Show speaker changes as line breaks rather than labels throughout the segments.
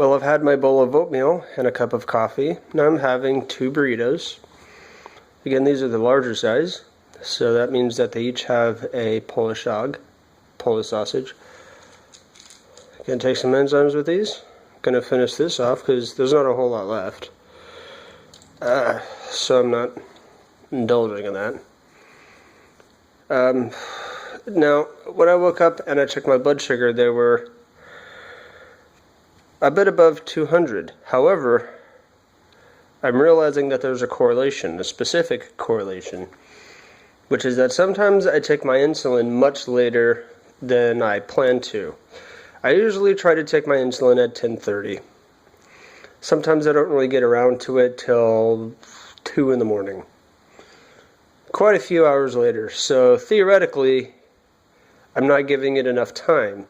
Well, I've had my bowl of oatmeal and a cup of coffee. Now I'm having 2 burritos. Again, these are the larger size, so that means that they each have a Polish dog, Polish sausage. Gonna take some enzymes with these. Gonna finish this off because there's not a whole lot left. So I'm not indulging in that. Now, when I woke up and I checked my blood sugar, they were a bit above 200. However, I'm realizing that there's a correlation, a specific correlation, which is that sometimes I take my insulin much later than I plan to. I usually try to take my insulin at 10:30. Sometimes I don't really get around to it till 2 in the morning. Quite a few hours later, so theoretically, I'm not giving it enough time.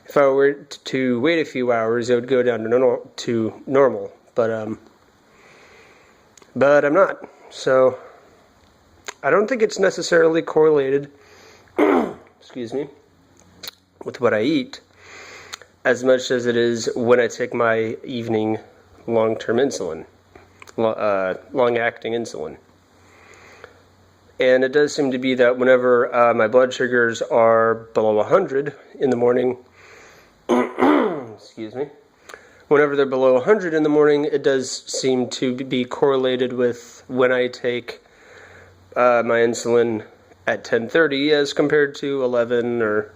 If I were to wait a few hours, it would go down to normal, but I'm not. So I don't think it's necessarily correlated, excuse me, with what I eat as much as it is when I take my evening long-term insulin, long-acting insulin. And it does seem to be that whenever my blood sugars are below 100 in the morning, excuse me, whenever they're below 100 in the morning, it does seem to be correlated with when I take my insulin at 10:30 as compared to 11 or,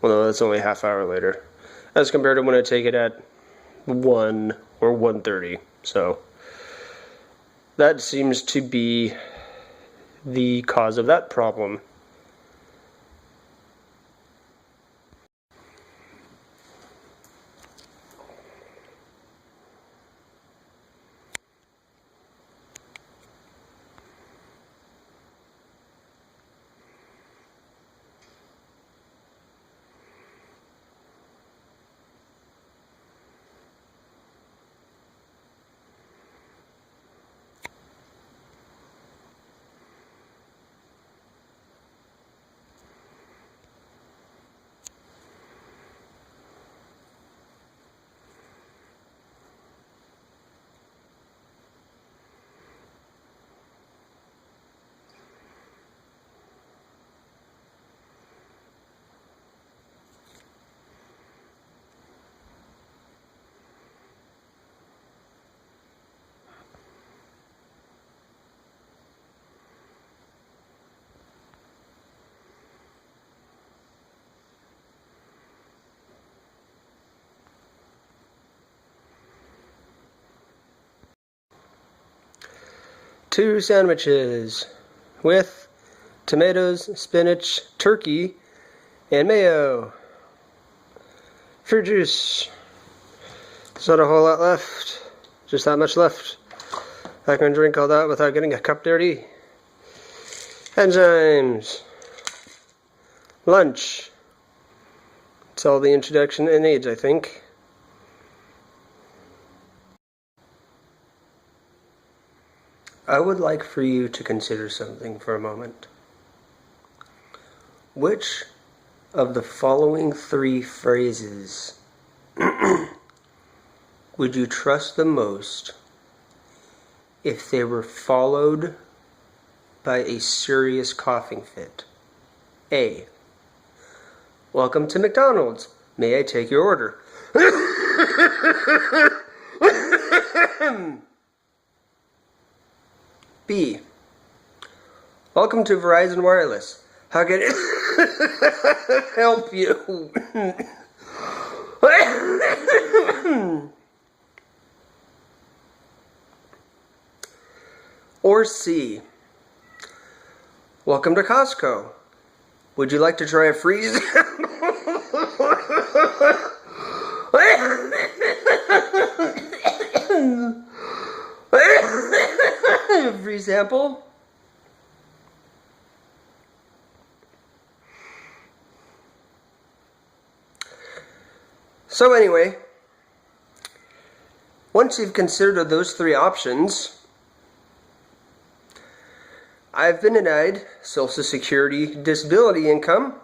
well, no, that's only a half hour later, as compared to when I take it at 1 or 1:30. So that seems to be the cause of that problem. Two sandwiches with tomatoes, spinach, turkey, and mayo. Fruit juice. There's not a whole lot left. Just that much left. I can drink all that without getting a cup dirty. Enzymes. Lunch. That's all the introduction it needs, I think. I would like for you to consider something for a moment. Which of the following 3 phrases would you trust the most if they were followed by a serious coughing fit? A. Welcome to McDonald's. May I take your order? B. Welcome to Verizon Wireless. How can it help you? Or C. Welcome to Costco. Would you like to try a free free sample? So anyway, once you've considered those 3 options, I've been denied Social Security disability income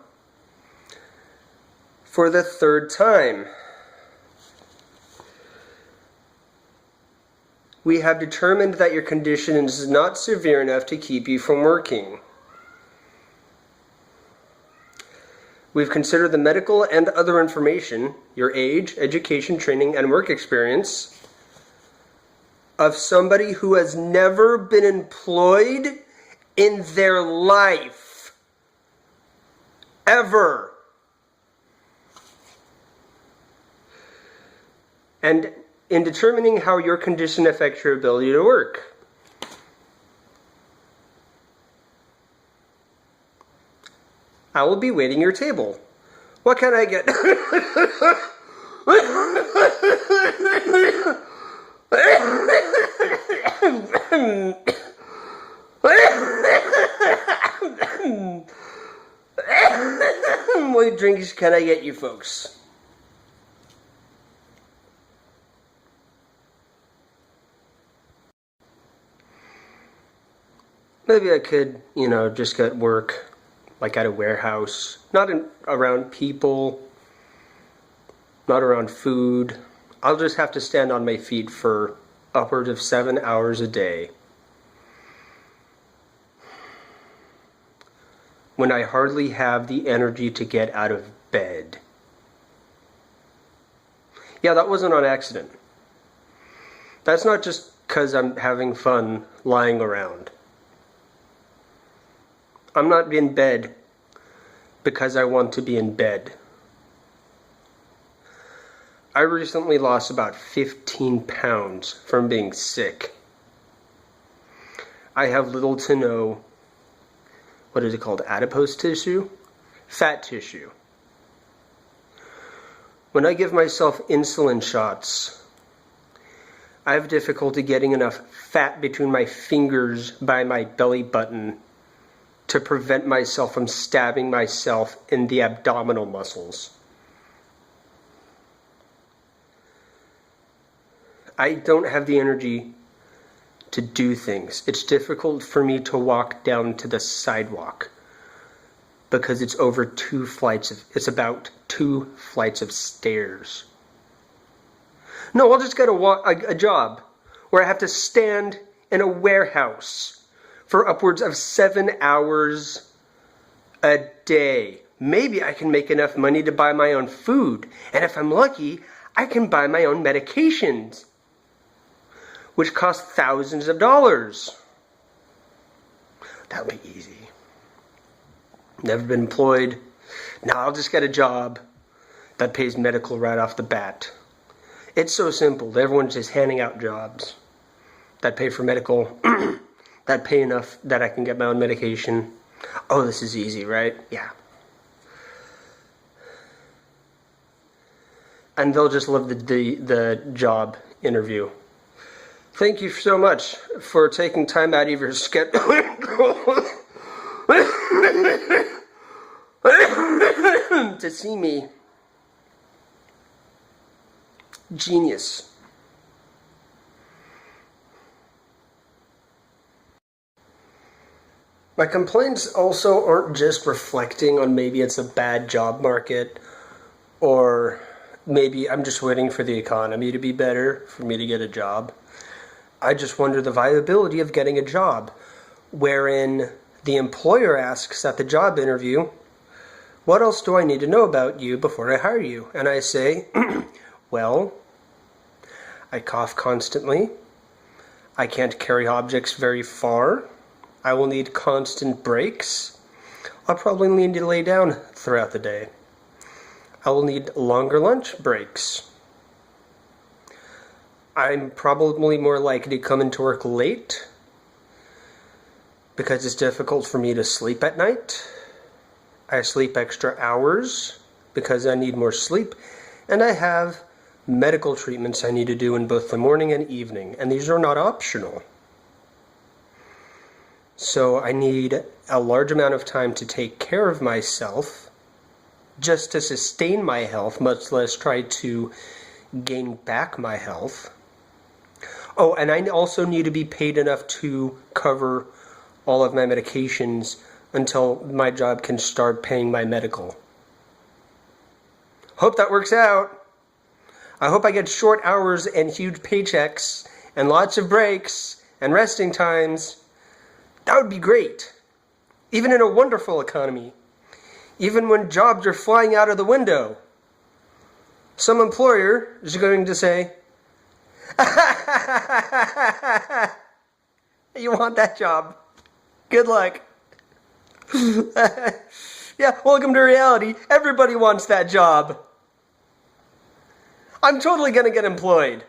for the 3rd time. We have determined that your condition is not severe enough to keep you from working. We've considered the medical and other information, your age, education, training, and work experience of somebody who has never been employed in their life. Ever. And in determining how your condition affects your ability to work. I will be waiting your table. What can I get? What drinks can I get you folks? Maybe I could, just get work, like at a warehouse, not around people, not around food. I'll just have to stand on my feet for upwards of 7 hours a day, when I hardly have the energy to get out of bed. Yeah, that wasn't on accident. That's not just because I'm having fun lying around. I'm not in bed because I want to be in bed. I recently lost about 15 pounds from being sick. I have little to no, what is it called, adipose tissue? Fat tissue. When I give myself insulin shots, I have difficulty getting enough fat between my fingers by my belly button to prevent myself from stabbing myself in the abdominal muscles. I don't have the energy to do things. It's difficult for me to walk down to the sidewalk because it's about 2 flights of stairs. No, I'll just get a job where I have to stand in a warehouse for upwards of 7 hours a day. Maybe I can make enough money to buy my own food. And if I'm lucky, I can buy my own medications, which cost thousands of dollars. That would be easy. Never been employed. Now I'll just get a job that pays medical right off the bat. It's so simple. Everyone's just handing out jobs that pay for medical, that pay enough that I can get my own medication. Oh, this is easy, right? Yeah. And they'll just love the job interview. Thank you so much for taking time out of your schedule to see me. Genius. My complaints also aren't just reflecting on maybe it's a bad job market, or maybe I'm just waiting for the economy to be better for me to get a job. I just wonder the viability of getting a job wherein the employer asks at the job interview, what else do I need to know about you before I hire you? And I say, well, I cough constantly. I can't carry objects very far. I will need constant breaks. I'll probably need to lay down throughout the day. I will need longer lunch breaks. I'm probably more likely to come into work late because it's difficult for me to sleep at night. I sleep extra hours because I need more sleep, and I have medical treatments I need to do in both the morning and evening, and these are not optional. So I need a large amount of time to take care of myself just to sustain my health, much less try to gain back my health. Oh, and I also need to be paid enough to cover all of my medications until my job can start paying my medical. Hope that works out. I hope I get short hours and huge paychecks and lots of breaks and resting times, that would be great. Even in a wonderful economy. Even when jobs are flying out of the window. Some employer is going to say, you want that job. Good luck. Yeah, welcome to reality. Everybody wants that job. I'm totally going to get employed.